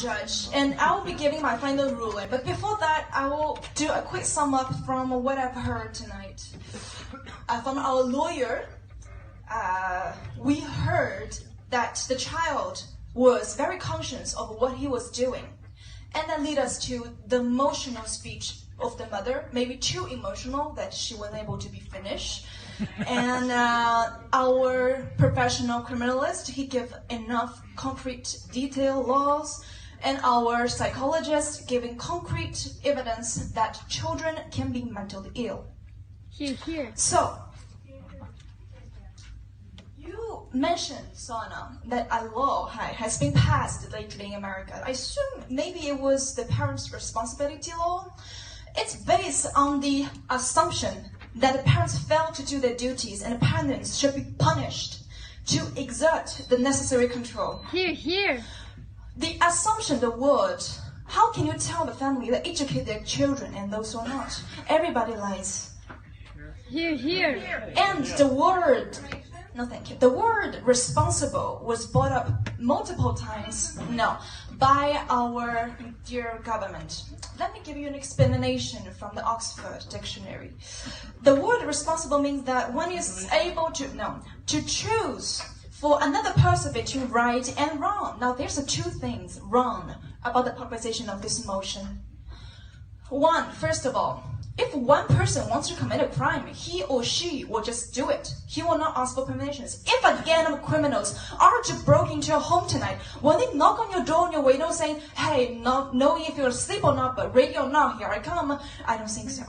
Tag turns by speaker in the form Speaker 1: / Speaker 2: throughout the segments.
Speaker 1: judge, and I will be giving my final ruling. But before that, I will do a quick sum up from what I've heard tonight. From our lawyer, we heard that the child was very conscious of what he was doing. And that led us to the emotional speech of the mother, maybe too emotional that she wasn't able to be finished. And our professional criminalist, he gave enough concrete detail laws, and our psychologist giving concrete evidence that children can be mentally ill.
Speaker 2: Here.
Speaker 1: So, you mentioned, Sana, that a law has been passed lately in America. I assume maybe it was the parents' responsibility law. It's based on the assumption that the parents fail to do their duties and the parents should be punished to exert the necessary control.
Speaker 2: Here.
Speaker 1: The assumption, the word, how can you tell the family to educate their children and those who are not? Everybody lies.
Speaker 2: Here.
Speaker 1: And the word, no thank you, the word responsible was brought up multiple times, by our dear government. Let me give you an explanation from the Oxford Dictionary. The word responsible means that one is able to choose for another person between right and wrong. Now there's two things wrong about the proposition of this motion. One, first of all, if one person wants to commit a crime, he or she will just do it. He will not ask for permissions. If a gang of criminals are to break into your home tonight, will they knock on your door on your window saying, hey, not knowing if you're asleep or not, but ready or not, here I come? I don't think so.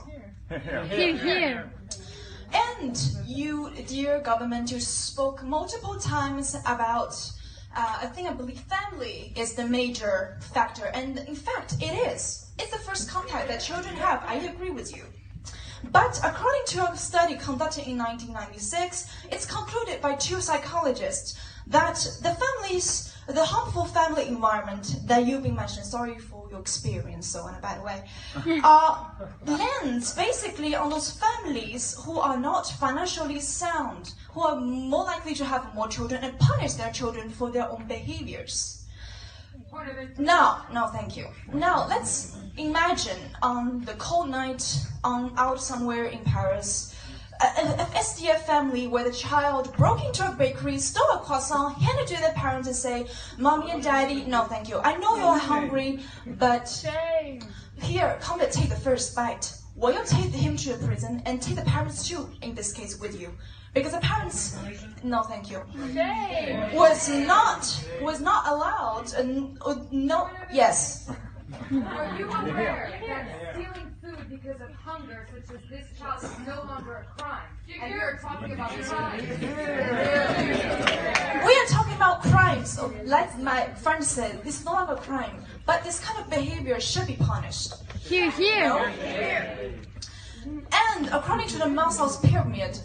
Speaker 2: Here.
Speaker 1: And you, dear government, you spoke multiple times about, I believe family is the major factor. And in fact, it is. It's the first contact that children have. I agree with you. But according to a study conducted in 1996, it's concluded by two psychologists that the harmful family environment that you've been mentioning, sorry for your experience, so in a bad way, lands basically on those families who are not financially sound, who are more likely to have more children and punish their children for their own behaviors. No, thank you. Now, let's imagine on the cold night out somewhere in Paris, an SDF family where the child broke into a bakery, stole a croissant, handed it to their parents and say, Mommy and Daddy, no thank you. I know you're hungry, but here, come and take the first bite. Will you take him to a prison and take the parents too, in this case, with you? Because the parents, no thank you, was not allowed, yes.
Speaker 3: Are you aware that stealing food because of hunger, such as this child, is no longer a crime? And you're talking about crime.
Speaker 1: We are talking about crimes. So, like my friend said, this is no longer a crime. But this kind of behavior should be punished.
Speaker 2: Here.
Speaker 1: And according to the Maslow's pyramid,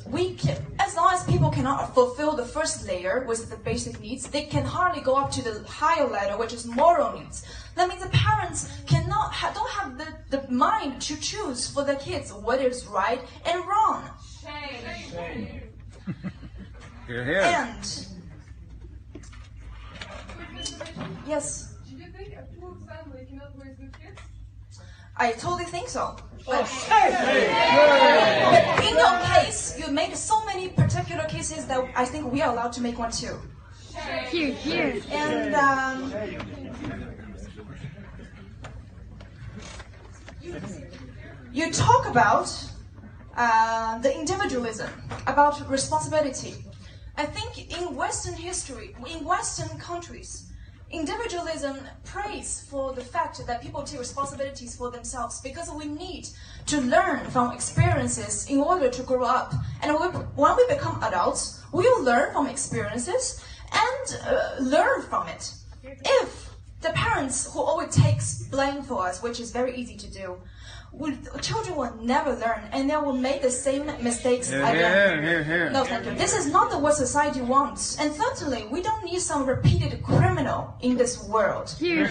Speaker 1: as long as people cannot fulfill the first layer, which is the basic needs, they can hardly go up to the higher ladder, which is moral needs. That means the parents don't have the mind to choose for their kids what is right and wrong.
Speaker 3: Shame.
Speaker 4: Here.
Speaker 1: And yes,
Speaker 3: Do you think a poor family cannot raise good kids?
Speaker 1: I totally think so. But in your case, you made so many particular cases that I think we are allowed to make one too.
Speaker 2: Here.
Speaker 1: And you talk about the individualism, about responsibility. I think in Western history, in Western countries, individualism prays for the fact that people take responsibilities for themselves because we need to learn from experiences in order to grow up. And when we become adults, we will learn from experiences and learn from it. If the parents who always takes blame for us, which is very easy to do, children will never learn and they will make the same mistakes again. No, thank you. This is not what society wants. And certainly, we don't need some repeated criminal in this world.
Speaker 2: Here.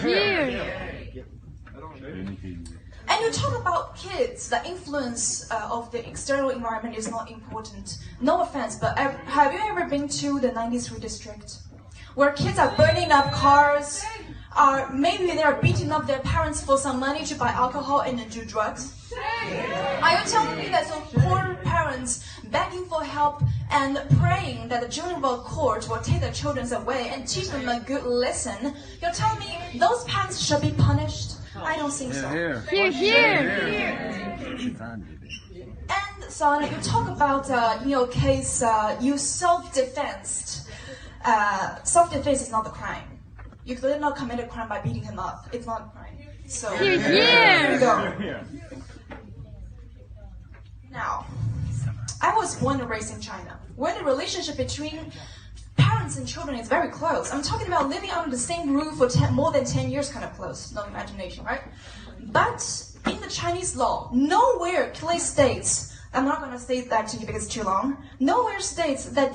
Speaker 1: And you talk about kids, the influence of the external environment is not important. No offense, but have you ever been to the 93 district? Where kids are burning up cars, maybe they are beating up their parents for some money to buy alcohol and then do drugs? Are you telling me that some poor parents begging for help and praying that the juvenile court will take their children away and teach them a good lesson? You're telling me those parents should be punished? I don't think so.
Speaker 2: Here, here.
Speaker 1: And so you talk about in your case, you self-defense. Self-defense is not a crime. You did not commit a crime by beating him up. It's not a crime. So
Speaker 2: Here,
Speaker 1: there you go.
Speaker 4: Here.
Speaker 1: Now, I was born and raised in China, where the relationship between parents and children is very close. I'm talking about living under the same roof for more than 10 years, kind of close. No imagination, right? But in the Chinese law, nowhere clearly states, I'm not going to say that to you because it's too long, nowhere states that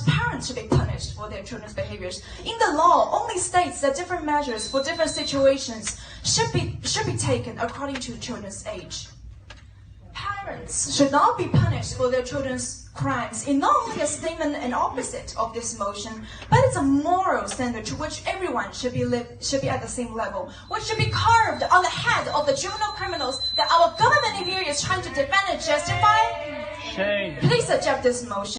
Speaker 1: parents should be punished for their children's behaviors. In the law, only states that different measures for different situations should be taken according to children's age. Parents should not be punished for their children's crimes is not only a statement and opposite of this motion, but it's a moral standard to which everyone should be at the same level, which should be carved on the head of the juvenile criminals that our government here is trying to defend and justify.
Speaker 4: Shame.
Speaker 1: Please accept this motion.